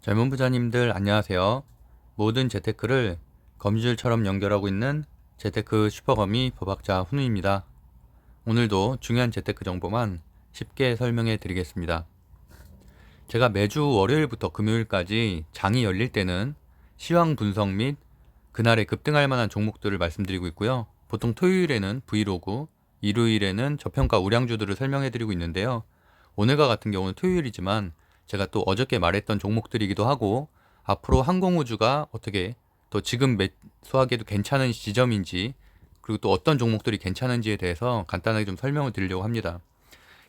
젊은 부자님들 안녕하세요. 모든 재테크를 거미줄처럼 연결하고 있는 재테크 슈퍼거미 법학자 훈우입니다. 오늘도 중요한 재테크 정보만 쉽게 설명해 드리겠습니다. 제가 매주 월요일부터 금요일까지 장이 열릴 때는 시황 분석 및 그날에 급등할 만한 종목들을 말씀드리고 있고요. 보통 토요일에는 브이로그, 일요일에는 저평가 우량주들을 설명해 드리고 있는데요. 오늘과 같은 경우는 토요일이지만 제가 또 어저께 말했던 종목들이기도 하고 앞으로 항공우주가 어떻게 또 지금 매수하기에도 괜찮은 지점인지 그리고 또 어떤 종목들이 괜찮은지에 대해서 간단하게 좀 설명을 드리려고 합니다.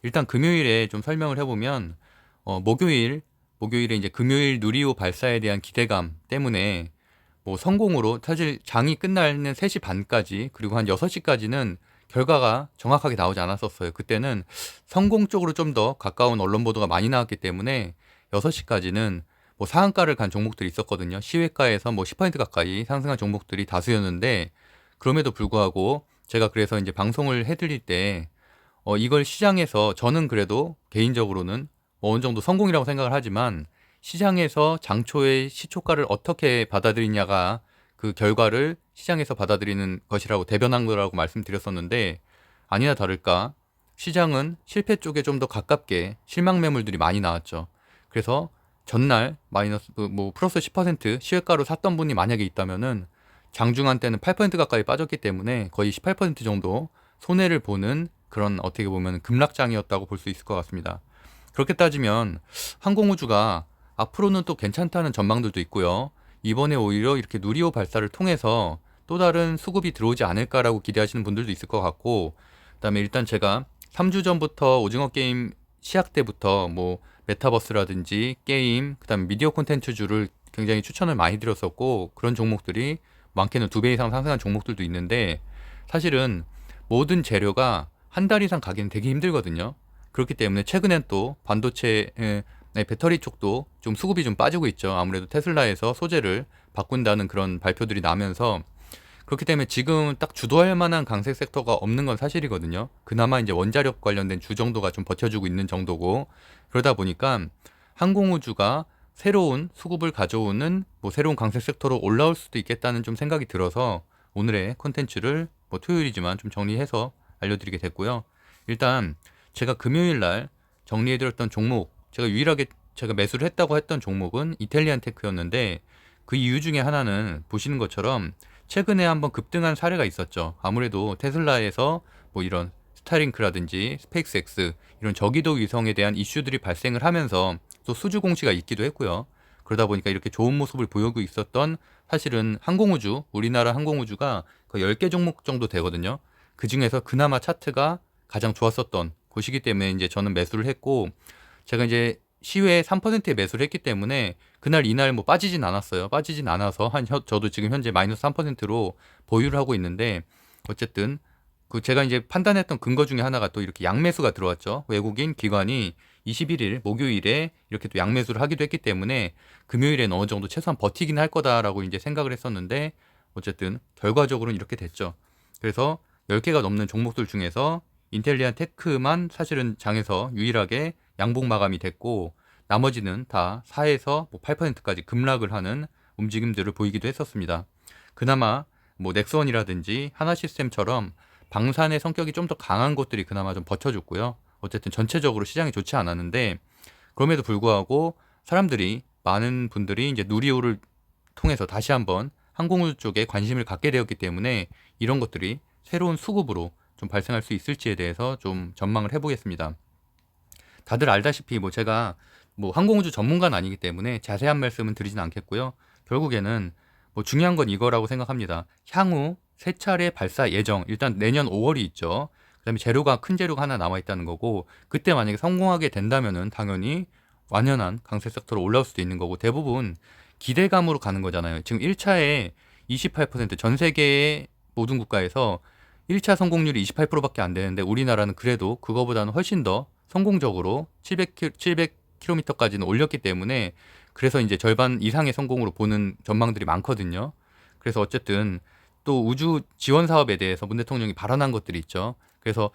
일단 금요일에 좀 설명을 해보면 목요일에 이제 금요일 누리호 발사에 대한 기대감 때문에 뭐 성공으로 사실 장이 끝나는 3시 반까지 그리고 한 6시까지는 결과가 정확하게 나오지 않았었어요. 그때는 성공 쪽으로 좀 더 가까운 언론 보도가 많이 나왔기 때문에 6시까지는 뭐 상한가를 간 종목들이 있었거든요. 시외가에서 뭐 10% 가까이 상승한 종목들이 다수였는데 그럼에도 불구하고 제가 그래서 이제 방송을 해드릴 때 이걸 시장에서 저는 그래도 개인적으로는 뭐 어느 정도 성공이라고 생각을 하지만 시장에서 장초의 시초가를 어떻게 받아들이냐가 그 결과를 시장에서 받아들이는 것이라고 대변한 거라고 말씀드렸었는데 아니나 다를까 시장은 실패 쪽에 좀 더 가깝게 실망 매물들이 많이 나왔죠. 그래서 전날 마이너스 뭐 플러스 10% 시외가로 샀던 분이 만약에 있다면은 장중한 때는 8% 가까이 빠졌기 때문에 거의 18% 정도 손해를 보는 그런 어떻게 보면 급락장이었다고 볼 수 있을 것 같습니다. 그렇게 따지면 항공우주가 앞으로는 또 괜찮다는 전망들도 있고요. 이번에 오히려 이렇게 누리호 발사를 통해서 또 다른 수급이 들어오지 않을까라고 기대하시는 분들도 있을 것 같고, 그다음에 일단 제가 3주 전부터 오징어 게임 시작 때부터 뭐 메타버스라든지 게임, 그다음에 미디어 콘텐츠주를 굉장히 추천을 많이 드렸었고 그런 종목들이 많게는 2배 이상 상승한 종목들도 있는데 사실은 모든 재료가 한 달 이상 가기는 되게 힘들거든요. 그렇기 때문에 최근엔 또 반도체 배터리 쪽도 좀 수급이 좀 빠지고 있죠. 아무래도 테슬라에서 소재를 바꾼다는 그런 발표들이 나면서 그렇기 때문에 지금 딱 주도할 만한 강세 섹터가 없는 건 사실이거든요. 그나마 이제 원자력 관련된 주 정도가 좀 버텨주고 있는 정도고 그러다 보니까 항공우주가 새로운 수급을 가져오는 뭐 새로운 강세 섹터로 올라올 수도 있겠다는 좀 생각이 들어서 오늘의 콘텐츠를 뭐 토요일이지만 좀 정리해서 알려드리게 됐고요. 일단 제가 금요일 날 정리해드렸던 종목, 제가 유일하게 제가 매수를 했다고 했던 종목은 이탈리안 테크였는데 그 이유 중에 하나는 보시는 것처럼 최근에 한번 급등한 사례가 있었죠. 아무래도 테슬라에서 뭐 이런 스타링크라든지 스페이스X 이런 저기도 위성에 대한 이슈들이 발생을 하면서 또 수주 공시가 있기도 했고요. 그러다 보니까 이렇게 좋은 모습을 보이고 있었던 사실은 항공우주, 우리나라 항공우주가 거의 10개 종목 정도 되거든요. 그 중에서 그나마 차트가 가장 좋았었던 곳이기 때문에 이제 저는 매수를 했고 제가 이제 시외에 3%에 매수를 했기 때문에 그날 이날 뭐 빠지진 않았어요. 빠지진 않아서 저도 지금 현재 마이너스 3%로 보유를 하고 있는데 어쨌든 그 제가 이제 판단했던 근거 중에 하나가 또 이렇게 양매수가 들어왔죠. 외국인 기관이 21일 목요일에 이렇게 또 양매수를 하기도 했기 때문에 금요일에는 어느 정도 최소한 버티긴 할 거다라고 이제 생각을 했었는데 어쨌든 결과적으로는 이렇게 됐죠. 그래서 10개가 넘는 종목들 중에서 인텔리안 테크만 사실은 장에서 유일하게 양봉 마감이 됐고 나머지는 다 4에서 뭐 8%까지 급락을 하는 움직임들을 보이기도 했었습니다. 그나마 뭐 넥스원이라든지 하나시스템처럼 방산의 성격이 좀 더 강한 곳들이 그나마 좀 버텨줬고요. 어쨌든 전체적으로 시장이 좋지 않았는데 그럼에도 불구하고 사람들이 많은 분들이 이제 누리호를 통해서 다시 한번 항공우주 쪽에 관심을 갖게 되었기 때문에 이런 것들이 새로운 수급으로 좀 발생할 수 있을지에 대해서 좀 전망을 해보겠습니다. 다들 알다시피 뭐 제가 뭐 항공우주 전문가는 아니기 때문에 자세한 말씀은 드리진 않겠고요. 결국에는 뭐 중요한 건 이거라고 생각합니다. 향후 3차례 발사 예정, 일단 내년 5월이 있죠. 그다음에 재료가 큰 재료가 하나 남아 있다는 거고 그때 만약에 성공하게 된다면은 당연히 완연한 강세 섹터로 올라올 수도 있는 거고 대부분 기대감으로 가는 거잖아요. 지금 1차에 28%전 세계의 모든 국가에서 1차 성공률이 28%밖에 안 되는데 우리나라는 그래도 그거보다는 훨씬 더 성공적으로 700km까지는 올렸기 때문에 그래서 이제 절반 이상의 성공으로 보는 전망들이 많거든요. 그래서 어쨌든 또 우주 지원 사업에 대해서 문 대통령이 발언한 것들이 있죠. 그래서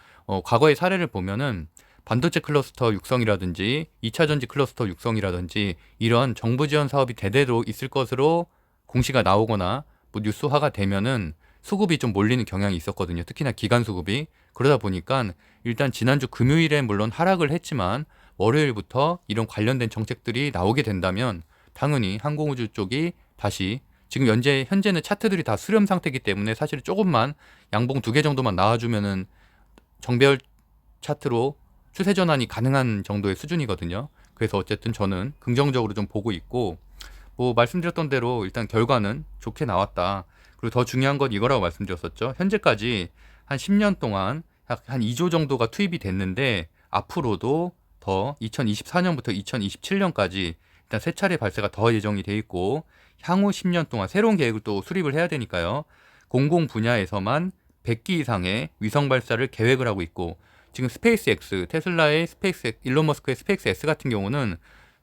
과거의 사례를 보면은 반도체 클러스터 육성이라든지 2차 전지 클러스터 육성이라든지 이런 정부 지원 사업이 대대로 있을 것으로 공시가 나오거나 뭐 뉴스화가 되면은 수급이 좀 몰리는 경향이 있었거든요. 특히나 기관 수급이. 그러다 보니까 일단 지난주 금요일에 물론 하락을 했지만 월요일부터 이런 관련된 정책들이 나오게 된다면 당연히 항공우주 쪽이 다시 지금 현재는 차트들이 다 수렴 상태이기 때문에 사실 조금만 양봉 2개 정도만 나와주면은 정배열 차트로 추세 전환이 가능한 정도의 수준이거든요. 그래서 어쨌든 저는 긍정적으로 좀 보고 있고, 뭐 말씀드렸던 대로 일단 결과는 좋게 나왔다. 그리고 더 중요한 건 이거라고 말씀드렸었죠. 현재까지 한 10년 동안 약 한 2조 정도가 투입이 됐는데 앞으로도 더 2024년부터 2027년까지 일단 세 차례 발사가 더 예정이 돼 있고, 향후 10년 동안 새로운 계획을 또 수립을 해야 되니까요. 공공 분야에서만 100기 이상의 위성 발사를 계획을 하고 있고, 지금 스페이스X, 테슬라의 스페이스, 일론 머스크의 스페이스X 같은 경우는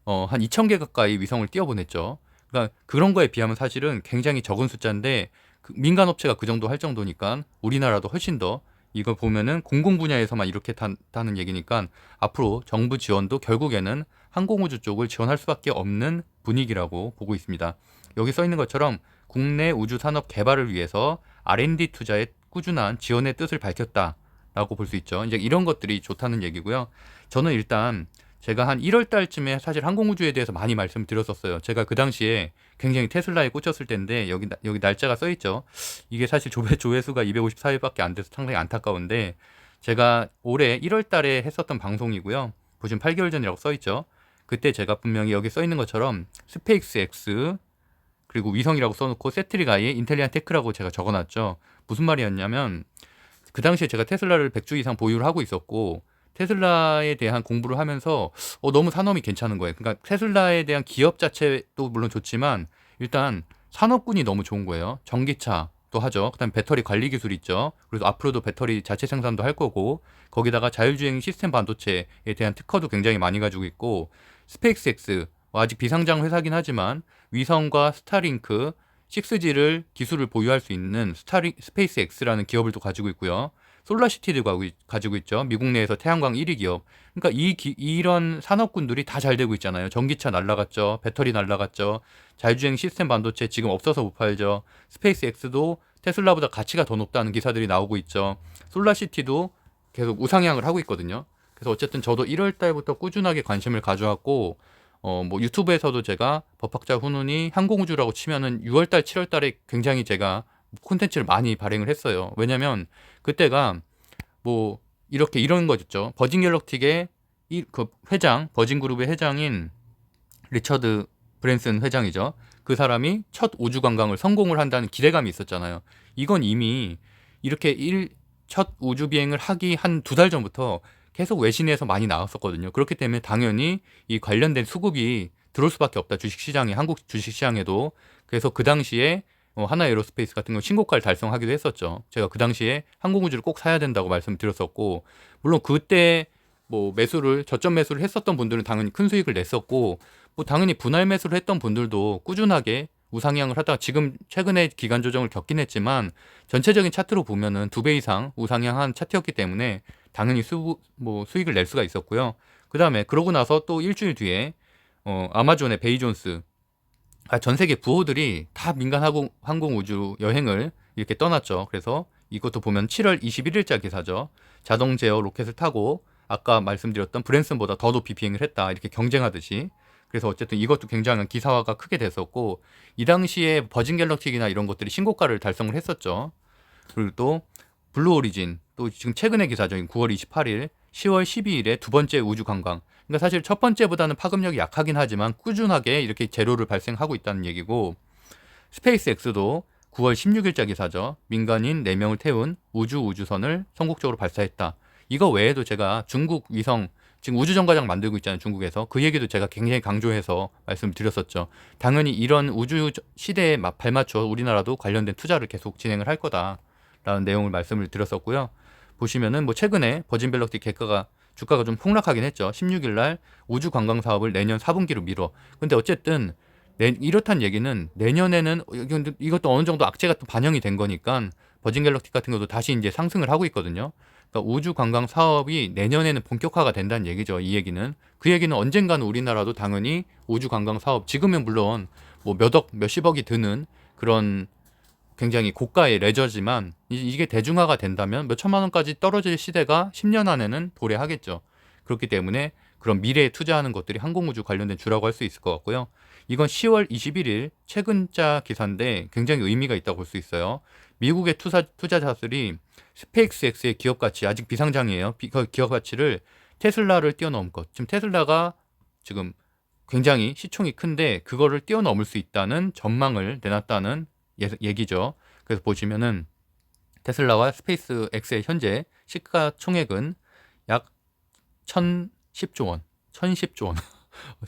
한 2,000개 가까이 위성을 띄워보냈죠. 그러니까 그런 거에 비하면 사실은 굉장히 적은 숫자인데 민간 업체가 그 정도 할 정도니까 우리나라도 훨씬 더 이거 보면은 공공 분야에서만 이렇게 다는 얘기니까 앞으로 정부 지원도 결국에는 항공우주 쪽을 지원할 수밖에 없는 분위기라고 보고 있습니다. 여기 써 있는 것처럼 국내 우주 산업 개발을 위해서 R&D 투자에 꾸준한 지원의 뜻을 밝혔다라고 볼 수 있죠. 이제 이런 것들이 좋다는 얘기고요. 저는 일단 제가 한 1월 달쯤에 사실 항공우주에 대해서 많이 말씀드렸었어요. 제가 그 당시에 굉장히 테슬라에 꽂혔을 때인데 여기 날짜가 써 있죠. 이게 사실 조회수가 254회밖에 안 돼서 상당히 안타까운데 제가 올해 1월 달에 했었던 방송이고요. 보시면 8개월 전이라고 써 있죠. 그때 제가 분명히 여기 써 있는 것처럼 스페이스X 그리고 위성이라고 써놓고 세트리가이 인텔리안 테크라고 제가 적어놨죠. 무슨 말이었냐면 그 당시에 제가 테슬라를 100주 이상 보유를 하고 있었고 테슬라에 대한 공부를 하면서 너무 산업이 괜찮은 거예요. 그러니까 테슬라에 대한 기업 자체도 물론 좋지만 일단 산업군이 너무 좋은 거예요. 전기차도 하죠. 그다음에 배터리 관리 기술 있죠. 그래서 앞으로도 배터리 자체 생산도 할 거고 거기다가 자율주행 시스템 반도체에 대한 특허도 굉장히 많이 가지고 있고 스페이스X 아직 비상장 회사긴 하지만 위성과 스타링크 6G를 기술을 보유할 수 있는 스페이스X라는 기업을 또 가지고 있고요. 솔라시티도 가지고 있죠. 미국 내에서 태양광 1위 기업. 그러니까 이런 산업군들이 다 잘 되고 있잖아요. 전기차 날라갔죠. 배터리 날라갔죠. 자율주행 시스템 반도체 지금 없어서 못 팔죠. 스페이스X도 테슬라보다 가치가 더 높다는 기사들이 나오고 있죠. 솔라시티도 계속 우상향을 하고 있거든요. 그래서 어쨌든 저도 1월 달부터 꾸준하게 관심을 가져왔고 뭐 유튜브에서도 제가 법학자 훈훈이 항공우주라고 치면은 6월달, 7월달에 굉장히 제가 콘텐츠를 많이 발행을 했어요. 왜냐면 그때가 뭐 이렇게 이런 거죠. 버진 갤럭틱의 그 회장, 버진 그룹의 회장인 리처드 브랜슨 회장이죠. 그 사람이 첫 우주 관광을 성공을 한다는 기대감이 있었잖아요. 이건 이미 이렇게 첫 우주 비행을 하기 한 2달 전부터 계속 외신에서 많이 나왔었거든요. 그렇기 때문에 당연히 이 관련된 수급이 들어올 수밖에 없다. 주식시장에, 한국 주식시장에도. 그래서 그 당시에 하나 에어로스페이스 같은 경우 신고가를 달성하기도 했었죠. 제가 그 당시에 항공우주를 꼭 사야 된다고 말씀드렸었고, 물론 그때 뭐 저점 매수를 했었던 분들은 당연히 큰 수익을 냈었고, 뭐 당연히 분할 매수를 했던 분들도 꾸준하게 우상향을 하다가 지금 최근에 기간 조정을 겪긴 했지만 전체적인 차트로 보면은 2배 이상 우상향한 차트였기 때문에 당연히 수익을 낼 수가 있었고요. 그 다음에 그러고 나서 또 일주일 뒤에 아마존의 베이존스 전 세계 부호들이 다 민간 항공우주 여행을 이렇게 떠났죠. 그래서 이것도 보면 7월 21일자 기사죠. 자동 제어 로켓을 타고 아까 말씀드렸던 브랜슨보다 더 높이 비행을 했다. 이렇게 경쟁하듯이. 그래서 어쨌든 이것도 굉장한 기사화가 크게 됐었고 이 당시에 버진 갤럭틱이나 이런 것들이 신고가를 달성을 했었죠. 그리고 또 블루 오리진 또 지금 최근의 기사죠. 9월 28일, 10월 12일에 두 번째 우주 관광. 그러니까 사실 첫 번째보다는 파급력이 약하긴 하지만 꾸준하게 이렇게 재료를 발생하고 있다는 얘기고 스페이스X도 9월 16일자 기사죠. 민간인 4명을 태운 우주선을 성공적으로 발사했다. 이거 외에도 제가 중국 위성 지금 우주정거장 만들고 있잖아요. 중국에서. 그 얘기도 제가 굉장히 강조해서 말씀드렸었죠. 당연히 이런 우주 시대에 발맞춰 우리나라도 관련된 투자를 계속 진행을 할 거다라는 내용을 말씀을 드렸었고요. 보시면은 뭐 최근에 버진 갤럭틱 주가가 좀 폭락하긴 했죠. 16일 날 우주 관광 사업을 내년 4분기로 미뤄. 근데 어쨌든 이렇단 얘기는 내년에는 이것도 어느 정도 악재가 또 반영이 된 거니까 버진 갤럭틱 같은 것도 다시 이제 상승을 하고 있거든요. 그러니까 우주 관광 사업이 내년에는 본격화가 된다는 얘기죠. 이 얘기는. 그 얘기는 언젠가는 우리나라도 당연히 우주 관광 사업, 지금은 물론 뭐 몇억, 몇십억이 드는 그런 굉장히 고가의 레저지만 이게 대중화가 된다면 몇 천만 원까지 떨어질 시대가 10년 안에는 도래하겠죠. 그렇기 때문에 그런 미래에 투자하는 것들이 항공우주 관련된 주라고 할 수 있을 것 같고요. 이건 10월 21일 최근자 기사인데 굉장히 의미가 있다고 볼 수 있어요. 미국의 투자자들이 스페이스X의 기업 가치, 아직 비상장이에요. 기업 가치를 테슬라를 뛰어넘은 것. 지금 테슬라가 지금 굉장히 시총이 큰데 그거를 뛰어넘을 수 있다는 전망을 내놨다는 얘기죠. 그래서 보시면은 테슬라와 스페이스X의 현재 시가총액은 약 1010조 원, 1010조 원.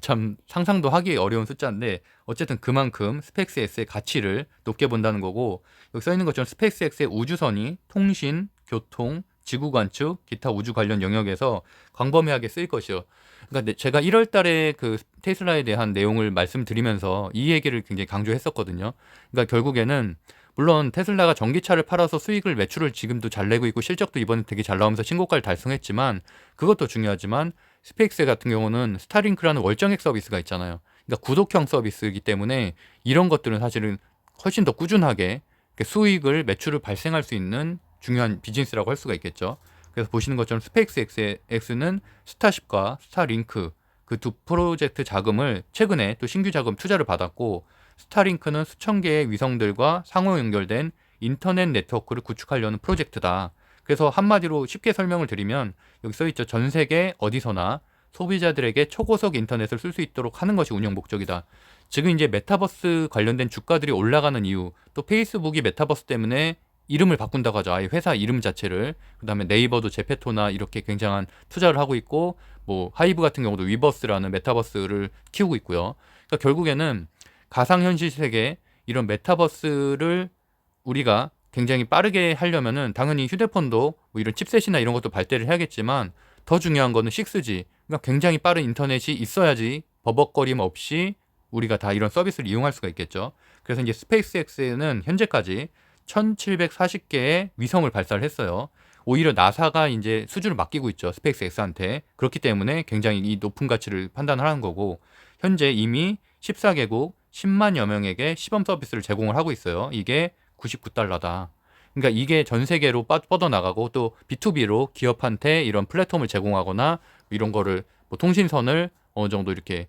참 상상도 하기 어려운 숫자인데 어쨌든 그만큼 스페이스X의 가치를 높게 본다는 거고, 여기 써 있는 것처럼 스페이스X의 우주선이 통신, 교통, 지구 관측, 기타 우주 관련 영역에서 광범위하게 쓰일 것이요. 그러니까 제가 1월 달에 그 테슬라에 대한 내용을 말씀드리면서 이 얘기를 굉장히 강조했었거든요. 그러니까 결국에는 물론 테슬라가 전기차를 팔아서 수익을, 매출을 지금도 잘 내고 있고 실적도 이번에 되게 잘 나오면서 신고가를 달성했지만 그것도 중요하지만 스페이스 같은 경우는 스타링크라는 월정액 서비스가 있잖아요. 그러니까 구독형 서비스이기 때문에 이런 것들은 사실은 훨씬 더 꾸준하게 수익을, 매출을 발생할 수 있는 중요한 비즈니스라고 할 수가 있겠죠. 그래서 보시는 것처럼 스페이스X는 스타쉽과 스타링크 그 두 프로젝트 자금을 최근에 또 신규 자금 투자를 받았고, 스타링크는 수천 개의 위성들과 상호 연결된 인터넷 네트워크를 구축하려는 프로젝트다. 그래서 한마디로 쉽게 설명을 드리면 여기 써있죠. 전 세계 어디서나 소비자들에게 초고속 인터넷을 쓸 수 있도록 하는 것이 운영 목적이다. 지금 이제 메타버스 관련된 주가들이 올라가는 이유, 또 페이스북이 메타버스 때문에 이름을 바꾼다고 하죠. 아예 회사 이름 자체를. 그 다음에 네이버도 제페토나 이렇게 굉장한 투자를 하고 있고, 뭐 하이브 같은 경우도 위버스라는 메타버스를 키우고 있고요. 그러니까 결국에는 가상현실 세계 이런 메타버스를 우리가 굉장히 빠르게 하려면은 당연히 휴대폰도 뭐 이런 칩셋이나 이런 것도 발달을 해야겠지만 더 중요한 거는 6G, 그러니까 굉장히 빠른 인터넷이 있어야지 버벅거림 없이 우리가 다 이런 서비스를 이용할 수가 있겠죠. 그래서 이제 스페이스X는 현재까지 1740개의 위성을 발사를 했어요. 오히려 나사가 이제 수주를 맡기고 있죠. 스페이스X한테. 그렇기 때문에 굉장히 이 높은 가치를 판단하는 거고, 현재 이미 14개국 10만여 명에게 시범 서비스를 제공을 하고 있어요. 이게 99달러다. 그러니까 이게 전 세계로 뻗어나가고 또 B2B로 기업한테 이런 플랫폼을 제공하거나 이런 거를 뭐 통신선을 어느 정도 이렇게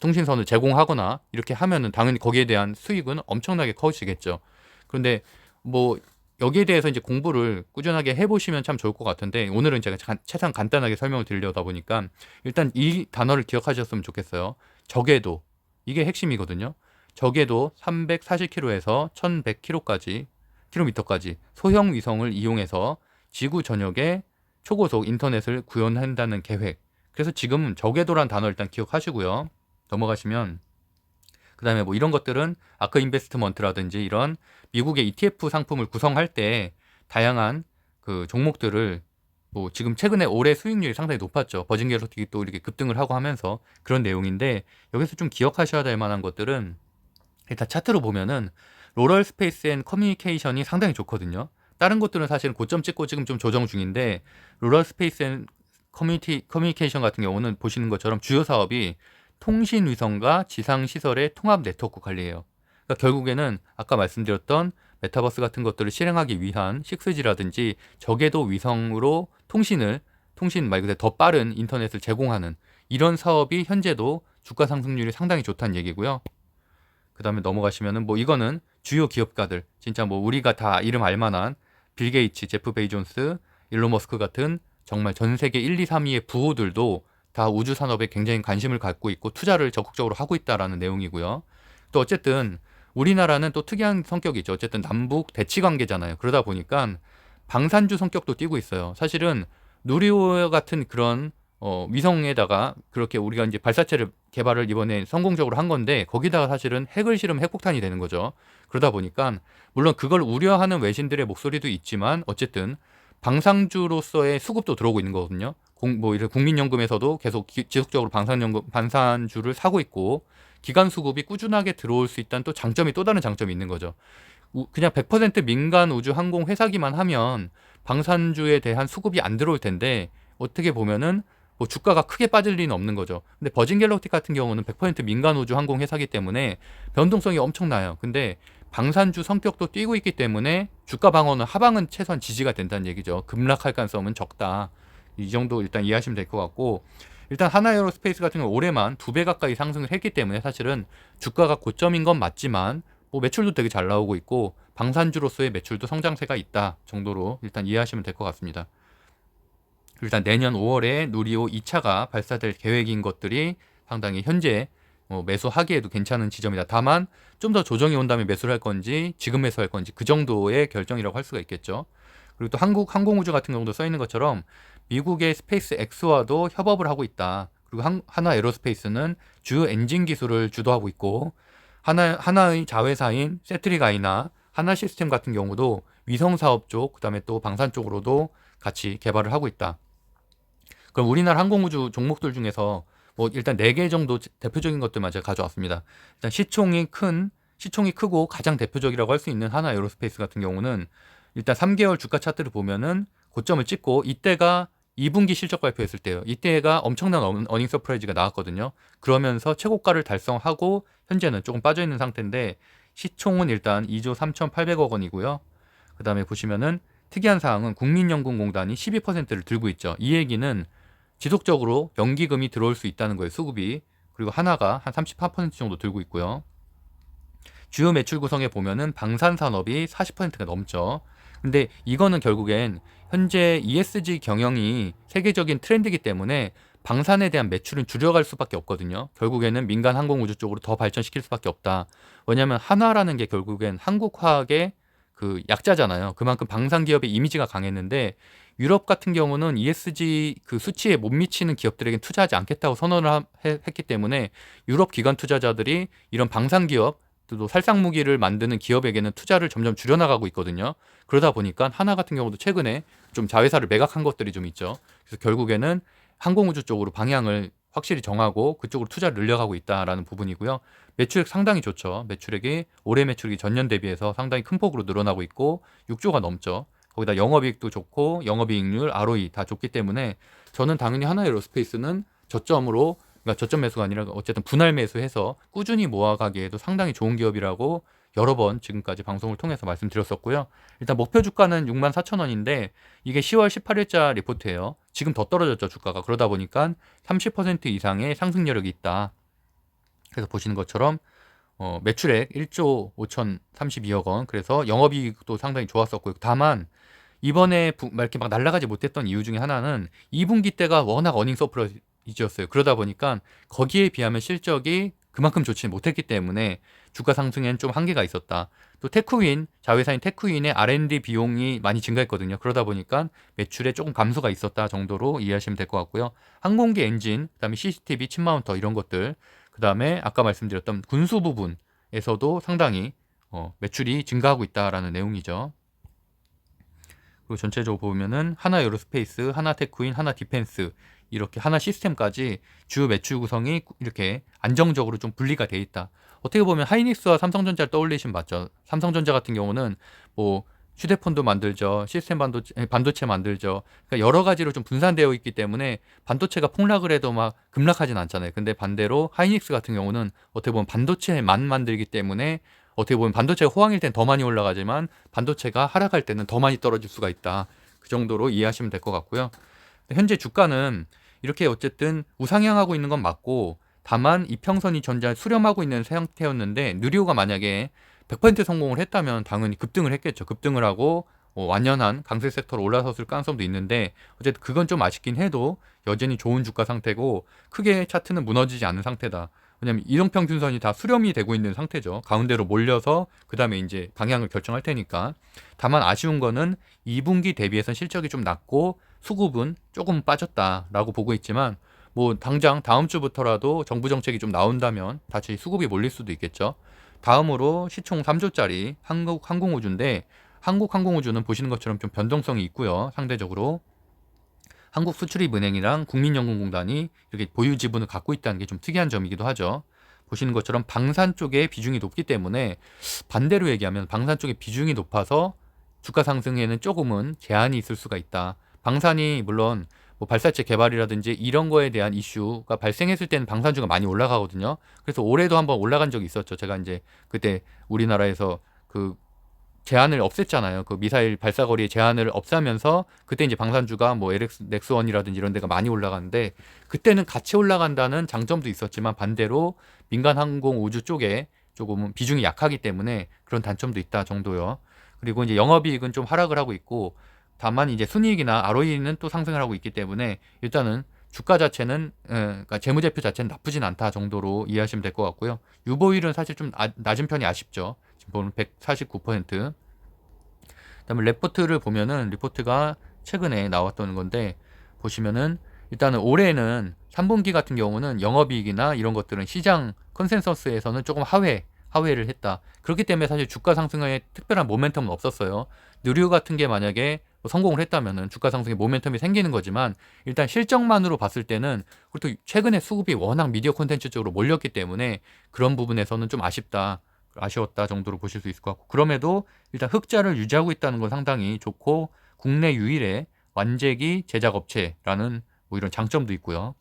통신선을 제공하거나 이렇게 하면은 당연히 거기에 대한 수익은 엄청나게 커지겠죠. 그런데 뭐 여기에 대해서 이제 공부를 꾸준하게 해보시면 참 좋을 것 같은데, 오늘은 제가 최대한 간단하게 설명을 드리려다 보니까 일단 이 단어를 기억하셨으면 좋겠어요. 적외도, 이게 핵심이거든요. 적외도 340km에서 1100km까지 킬로미터까지 소형 위성을 이용해서 지구 전역에 초고속 인터넷을 구현한다는 계획. 그래서 지금 적외도란 단어 일단 기억하시고요. 넘어가시면 그 다음에 뭐 이런 것들은 아크 인베스트먼트라든지 이런 미국의 ETF 상품을 구성할 때 다양한 그 종목들을 뭐 지금 최근에 올해 수익률이 상당히 높았죠. 버진 갤럭틱이 또 이렇게 급등을 하고 하면서 그런 내용인데, 여기서 좀 기억하셔야 될 만한 것들은 일단 차트로 보면은 로럴 스페이스 앤 커뮤니케이션이 상당히 좋거든요. 다른 것들은 사실은 고점 찍고 지금 좀 조정 중인데, 로럴 스페이스 앤 커뮤니케이션 같은 경우는 보시는 것처럼 주요 사업이 통신 위성과 지상 시설의 통합 네트워크 관리예요. 그러니까 결국에는 아까 말씀드렸던 메타버스 같은 것들을 실행하기 위한 6G라든지 적외도 위성으로 통신 말 그대로 더 빠른 인터넷을 제공하는 이런 사업이 현재도 주가 상승률이 상당히 좋다는 얘기고요. 그 다음에 넘어가시면은 뭐 이거는 주요 기업가들, 진짜 뭐 우리가 다 이름 알만한 빌 게이츠, 제프 베이존스, 일론 머스크 같은 정말 전 세계 1, 2, 3위의 부호들도 다 우주 산업에 굉장히 관심을 갖고 있고 투자를 적극적으로 하고 있다라는 내용이고요. 또 어쨌든 우리나라는 또 특이한 성격이 있죠. 어쨌든 남북 대치 관계잖아요. 그러다 보니까 방산주 성격도 띠고 있어요. 사실은 누리호 같은 그런 위성에다가 그렇게 우리가 이제 발사체를 개발을 이번에 성공적으로 한 건데, 거기다가 사실은 핵을 실으면 핵폭탄이 되는 거죠. 그러다 보니까 물론 그걸 우려하는 외신들의 목소리도 있지만 어쨌든 방산주로서의 수급도 들어오고 있는 거거든요. 뭐 이런 국민연금에서도 계속 지속적으로 방산주를 사고 있고, 기관 수급이 꾸준하게 들어올 수 있다는 또 다른 장점이 있는 거죠. 그냥 100% 민간 우주 항공 회사기만 하면 방산주에 대한 수급이 안 들어올 텐데 어떻게 보면은 뭐 주가가 크게 빠질 리는 없는 거죠. 근데 버진 갤럭틱 같은 경우는 100% 민간 우주 항공 회사기 때문에 변동성이 엄청나요. 근데 방산주 성격도 띄고 있기 때문에 주가 방어는 하방은 최소한 지지가 된다는 얘기죠. 급락할 가능성은 적다. 이 정도 일단 이해하시면 될 것 같고, 일단 하나에어로스페이스 같은 경우 올해만 2배 가까이 상승을 했기 때문에 사실은 주가가 고점인 건 맞지만 뭐 매출도 되게 잘 나오고 있고 방산주로서의 매출도 성장세가 있다 정도로 일단 이해하시면 될 것 같습니다. 일단 내년 5월에 누리호 2차가 발사될 계획인 것들이 상당히 현재 매수하기에도 괜찮은 지점이다. 다만 좀 더 조정이 온 다음에 매수를 할 건지 지금 매수할 건지 그 정도의 결정이라고 할 수가 있겠죠. 그리고 또 한국 항공우주 같은 경우도 써 있는 것처럼 미국의 스페이스 X와도 협업을 하고 있다. 그리고 하나 에어로스페이스는 주요 엔진 기술을 주도하고 있고 하나의 자회사인 세트리가이나 하나 시스템 같은 경우도 위성 사업 쪽, 그다음에 또 방산 쪽으로도 같이 개발을 하고 있다. 그럼 우리나라 항공우주 종목들 중에서 뭐 일단 4개 정도 대표적인 것들만 제가 가져왔습니다. 일단 시총이 크고 가장 대표적이라고 할 수 있는 하나 에어로스페이스 같은 경우는 일단 3개월 주가 차트를 보면은 고점을 찍고 이때가 2분기 실적 발표했을 때요. 이때가 엄청난 어닝 서프라이즈가 나왔거든요. 그러면서 최고가를 달성하고 현재는 조금 빠져 있는 상태인데 시총은 일단 2조 3,800억 원이고요. 그다음에 보시면은 특이한 사항은 국민연금공단이 12%를 들고 있죠. 이 얘기는 지속적으로 연기금이 들어올 수 있다는 거예요. 수급이. 그리고 하나가 한 34% 정도 들고 있고요. 주요 매출 구성에 보면은 방산산업이 40%가 넘죠. 근데 이거는 결국엔 현재 ESG 경영이 세계적인 트렌드이기 때문에 방산에 대한 매출은 줄여갈 수밖에 없거든요. 결국에는 민간 항공우주 쪽으로 더 발전시킬 수밖에 없다. 왜냐하면 한화라는 게 결국엔 한국화학의 그 약자잖아요. 그만큼 방산 기업의 이미지가 강했는데 유럽 같은 경우는 ESG 그 수치에 못 미치는 기업들에겐 투자하지 않겠다고 선언을 했기 때문에 유럽 기관 투자자들이 이런 방산 기업 또 살상 무기를 만드는 기업에게는 투자를 점점 줄여나가고 있거든요. 그러다 보니까 하나 같은 경우도 최근에 좀 자회사를 매각한 것들이 좀 있죠. 그래서 결국에는 항공우주 쪽으로 방향을 확실히 정하고 그쪽으로 투자를 늘려가고 있다라는 부분이고요. 매출액 상당히 좋죠. 매출액이 올해 매출액이 전년 대비해서 상당히 큰 폭으로 늘어나고 있고 6조가 넘죠. 거기다 영업이익도 좋고 영업이익률, ROE 다 좋기 때문에 저는 당연히 하나에어로스페이스는 저점으로, 그러니까 저점 매수가 아니라 어쨌든 분할 매수해서 꾸준히 모아가기에도 상당히 좋은 기업이라고 여러 번 지금까지 방송을 통해서 말씀드렸었고요. 일단 목표 주가는 64,000원인데 이게 10월 18일자 리포트예요. 지금 더 떨어졌죠, 주가가. 그러다 보니까 30% 이상의 상승 여력이 있다. 그래서 보시는 것처럼 매출액 1조 5,032억 원. 그래서 영업이익도 상당히 좋았었고요. 다만 이번에 이렇게 막 날아가지 못했던 이유 중에 하나는 2분기 때가 워낙 어닝 서프라이즈였어요. 그러다 보니까 거기에 비하면 실적이 그만큼 좋지 못했기 때문에 주가 상승엔 좀 한계가 있었다. 또 테크윈, 자회사인 테크윈의 R&D 비용이 많이 증가했거든요. 그러다 보니까 매출에 조금 감소가 있었다 정도로 이해하시면 될 것 같고요. 항공기 엔진, 그다음에 CCTV, 칩 마운터 이런 것들, 그다음에 아까 말씀드렸던 군수 부분에서도 상당히 매출이 증가하고 있다라는 내용이죠. 그리고 전체적으로 보면은 하나 에어로스페이스, 하나 테크윈, 하나 디펜스 이렇게 하나 시스템까지 주요 매출 구성이 이렇게 안정적으로 좀 분리가 돼 있다. 어떻게 보면 하이닉스와 삼성전자를 떠올리시면 맞죠. 삼성전자 같은 경우는 뭐 휴대폰도 만들죠. 시스템 반도체 만들죠. 그러니까 여러 가지로 좀 분산되어 있기 때문에 반도체가 폭락을 해도 막 급락하진 않잖아요. 근데 반대로 하이닉스 같은 경우는 어떻게 보면 반도체만 만들기 때문에 어떻게 보면 반도체가 호황일 땐 더 많이 올라가지만 반도체가 하락할 때는 더 많이 떨어질 수가 있다. 그 정도로 이해하시면 될 것 같고요. 현재 주가는 이렇게 어쨌든 우상향하고 있는 건 맞고 다만 이평선이 전자 수렴하고 있는 상태였는데 누리호가 만약에 100% 성공을 했다면 당연히 급등을 했겠죠. 급등을 하고 완연한 강세 섹터로 올라섰을 가능성도 있는데 어쨌든 그건 좀 아쉽긴 해도 여전히 좋은 주가 상태고 크게 차트는 무너지지 않은 상태다. 왜냐면 이동평균선이 다 수렴이 되고 있는 상태죠. 가운데로 몰려서 그 다음에 이제 방향을 결정할 테니까. 다만 아쉬운 거는 2분기 대비해서 실적이 좀 낮고 수급은 조금 빠졌다라고 보고 있지만 뭐 당장 다음 주부터라도 정부 정책이 좀 나온다면 다시 수급이 몰릴 수도 있겠죠. 다음으로 시총 3조짜리 한국 항공우주인데 한국 항공우주는 보시는 것처럼 좀 변동성이 있고요. 상대적으로 한국수출입은행이랑 국민연금공단이 이렇게 보유 지분을 갖고 있다는 게 좀 특이한 점이기도 하죠. 보시는 것처럼 방산 쪽에 비중이 높기 때문에 반대로 얘기하면 방산 쪽에 비중이 높아서 주가 상승에는 조금은 제한이 있을 수가 있다. 방산이 물론 뭐 발사체 개발이라든지 이런 거에 대한 이슈가 발생했을 때는 방산주가 많이 올라가거든요. 그래서 올해도 한번 올라간 적이 있었죠. 제가 이제 그때 우리나라에서 그 제한을 없앴잖아요. 그 미사일 발사거리의 제한을 없애면서 그때 이제 방산주가 뭐 LX, 넥스원이라든지 이런 데가 많이 올라가는데 그때는 같이 올라간다는 장점도 있었지만 반대로 민간 항공 우주 쪽에 조금 비중이 약하기 때문에 그런 단점도 있다 정도요. 그리고 이제 영업이익은 좀 하락을 하고 있고 다만 이제 순이익이나 ROE는 또 상승을 하고 있기 때문에 일단은 주가 자체는 그러니까 재무제표 자체는 나쁘진 않다 정도로 이해하시면 될 것 같고요. 유보율은 사실 좀 낮은 편이 아쉽죠. 지금 보면 149%. 그다음에 레포트를 보면은 리포트가 최근에 나왔던 건데 보시면은 일단은 올해는 3분기 같은 경우는 영업이익이나 이런 것들은 시장 컨센서스에서는 조금 하회를 했다. 그렇기 때문에 사실 주가 상승에 특별한 모멘텀은 없었어요. 누류 같은 게 만약에 뭐 성공을 했다면은 주가 상승에 모멘텀이 생기는 거지만 일단 실적만으로 봤을 때는 그리고 또 최근에 수급이 워낙 미디어 콘텐츠 쪽으로 몰렸기 때문에 그런 부분에서는 좀 아쉬웠다 정도로 보실 수 있을 것 같고 그럼에도 일단 흑자를 유지하고 있다는 건 상당히 좋고 국내 유일의 완제기 제작업체라는 뭐 이런 장점도 있고요.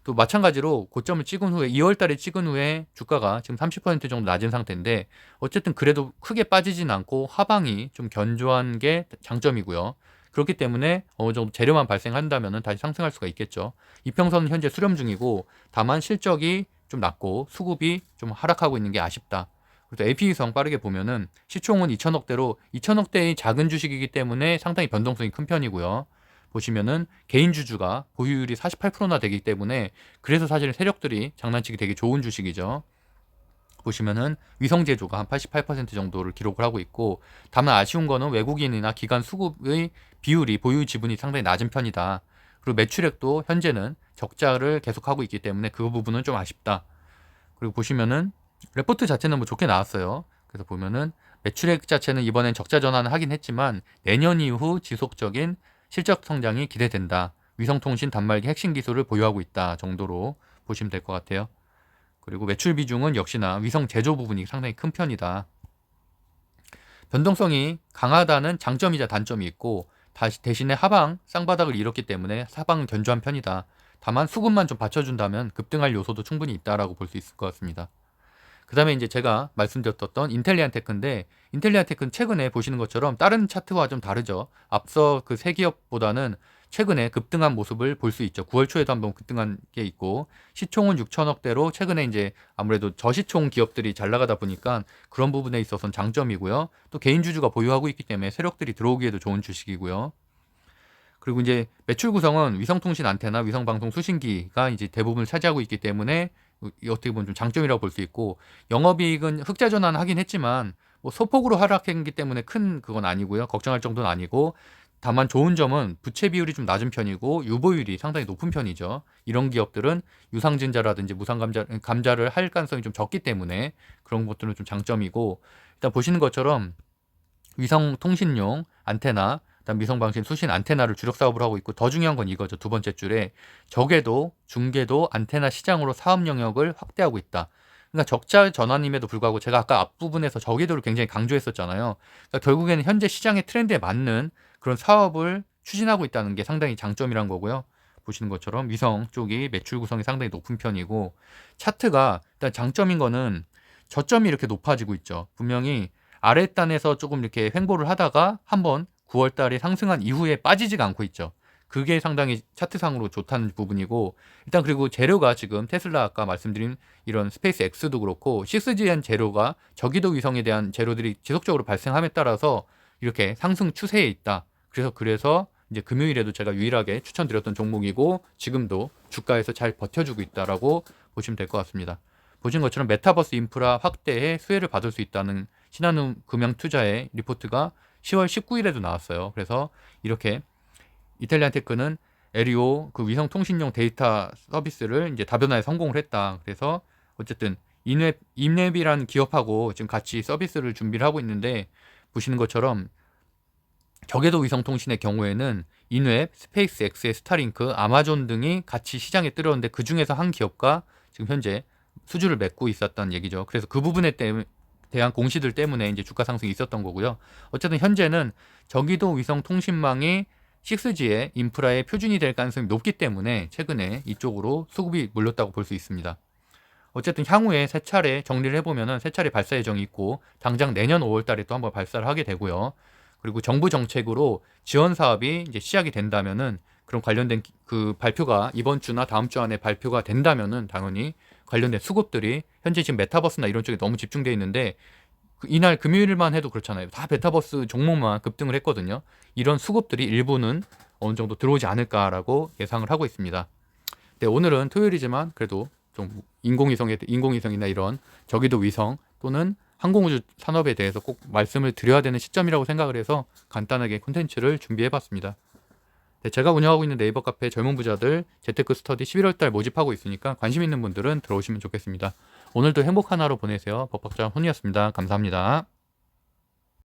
또 마찬가지로 고점을 찍은 후에 2월 달에 찍은 후에 주가가 지금 30% 정도 낮은 상태인데 어쨌든 그래도 크게 빠지진 않고 하방이 좀 견조한 게 장점이고요. 그렇기 때문에 어느 정도 재료만 발생한다면 다시 상승할 수가 있겠죠. 이평선은 현재 수렴 중이고 다만 실적이 좀 낮고 수급이 좀 하락하고 있는 게 아쉽다. 그래서 AP위성 빠르게 보면은 시총은 2천억대로 2천억대의 작은 주식이기 때문에 상당히 변동성이 큰 편이고요. 보시면은 개인 주주가 보유율이 48%나 되기 때문에 그래서 사실 세력들이 장난치기 되게 좋은 주식이죠. 보시면은 위성 제조가 한 88% 정도를 기록을 하고 있고 다만 아쉬운 거는 외국인이나 기관 수급의 비율이 보유 지분이 상당히 낮은 편이다. 그리고 매출액도 현재는 적자를 계속하고 있기 때문에 그 부분은 좀 아쉽다. 그리고 보시면은 레포트 자체는 뭐 좋게 나왔어요. 그래서 보면은 매출액 자체는 이번엔 적자 전환을 하긴 했지만 내년 이후 지속적인 실적 성장이 기대된다. 위성통신 단말기 핵심 기술을 보유하고 있다 정도로 보시면 될 것 같아요. 그리고 매출 비중은 역시나 위성 제조 부분이 상당히 큰 편이다. 변동성이 강하다는 장점이자 단점이 있고 대신에 하방 쌍바닥을 이뤘기 때문에 하방은 견조한 편이다. 다만 수급만 좀 받쳐준다면 급등할 요소도 충분히 있다라고 볼 수 있을 것 같습니다. 그 다음에 이제 제가 말씀드렸던 인텔리안테크인데 인텔리안테크는 최근에 보시는 것처럼 다른 차트와 좀 다르죠. 앞서 그 세 기업보다는 최근에 급등한 모습을 볼 수 있죠. 9월 초에도 한번 급등한 게 있고 시총은 6천억대로 최근에 이제 아무래도 저시총 기업들이 잘 나가다 보니까 그런 부분에 있어서는 장점이고요. 또 개인 주주가 보유하고 있기 때문에 세력들이 들어오기에도 좋은 주식이고요. 그리고 이제 매출 구성은 위성통신 안테나, 위성방송 수신기가 이제 대부분을 차지하고 있기 때문에 어떻게 보면 좀 장점이라고 볼 수 있고 영업이익은 흑자 전환하긴 했지만 뭐 소폭으로 하락했기 때문에 큰 그건 아니고요. 걱정할 정도는 아니고 다만 좋은 점은 부채 비율이 좀 낮은 편이고 유보율이 상당히 높은 편이죠. 이런 기업들은 유상증자라든지 무상감자를 할 가능성이 좀 적기 때문에 그런 것들은 좀 장점이고 일단 보시는 것처럼 위성통신용 안테나 그다음 위성방신 수신 안테나를 주력 사업을 하고 있고 더 중요한 건 이거죠. 두 번째 줄에 저궤도, 중궤도 안테나 시장으로 사업 영역을 확대하고 있다. 그러니까 적자 전환임에도 불구하고 제가 아까 앞부분에서 저궤도를 굉장히 강조했었잖아요. 그러니까 결국에는 현재 시장의 트렌드에 맞는 그런 사업을 추진하고 있다는 게 상당히 장점이란 거고요. 보시는 것처럼 위성 쪽이 매출 구성이 상당히 높은 편이고 차트가 일단 장점인 거는 저점이 이렇게 높아지고 있죠. 분명히 아랫단에서 조금 이렇게 횡보를 하다가 한번 9월 달에 상승한 이후에 빠지지가 않고 있죠. 그게 상당히 차트상으로 좋다는 부분이고 일단 그리고 재료가 지금 테슬라 아까 말씀드린 이런 스페이스 X도 그렇고 6Gn 재료가 저기도 위성에 대한 재료들이 지속적으로 발생함에 따라서 이렇게 상승 추세에 있다. 그래서 이제 금요일에도 제가 유일하게 추천드렸던 종목이고 지금도 주가에서 잘 버텨주고 있다라고 보시면 될 것 같습니다. 보신 것처럼 메타버스 인프라 확대에 수혜를 받을 수 있다는 신한은행 금융투자의 리포트가 10월 19일에도 나왔어요. 그래서 이렇게 이탈리안테크는 에리오 그 위성 통신용 데이터 서비스를 이제 다변화에 성공을 했다. 그래서 어쨌든 인웹이라는 기업하고 지금 같이 서비스를 준비를 하고 있는데 보시는 것처럼 저궤도 위성 통신의 경우에는 인웹, 스페이스X의 스타링크, 아마존 등이 같이 시장에 들어오는데 그 중에서 한 기업과 지금 현재 수주를 맺고 있었다는 얘기죠. 그래서 그 부분에 대한 공시들 때문에 이제 주가 상승이 있었던 거고요. 어쨌든 현재는 저기도 위성 통신망이 6G의 인프라의 표준이 될 가능성이 높기 때문에 최근에 이쪽으로 수급이 몰렸다고 볼 수 있습니다. 어쨌든 향후에 세 차례 정리를 해보면은 세 차례 발사 예정이 있고 당장 내년 5월 달에 또 한번 발사를 하게 되고요. 그리고 정부 정책으로 지원 사업이 이제 시작이 된다면은 그런 관련된 그 발표가 이번 주나 다음 주 안에 발표가 된다면은 당연히 관련된 수급들이 현재 지금 메타버스나 이런 쪽에 너무 집중되어 있는데 이날 금요일만 해도 그렇잖아요. 다 메타버스 종목만 급등을 했거든요. 이런 수급들이 일부는 어느 정도 들어오지 않을까라고 예상을 하고 있습니다. 네, 오늘은 토요일이지만 그래도 좀 인공위성이나 이런 저기도 위성 또는 항공우주 산업에 대해서 꼭 말씀을 드려야 되는 시점이라고 생각을 해서 간단하게 콘텐츠를 준비해봤습니다. 네, 제가 운영하고 있는 네이버 카페 젊은 부자들 재테크 스터디 11월달 모집하고 있으니까 관심 있는 분들은 들어오시면 좋겠습니다. 오늘도 행복한 하루 보내세요. 법학자 훈이었습니다. 감사합니다.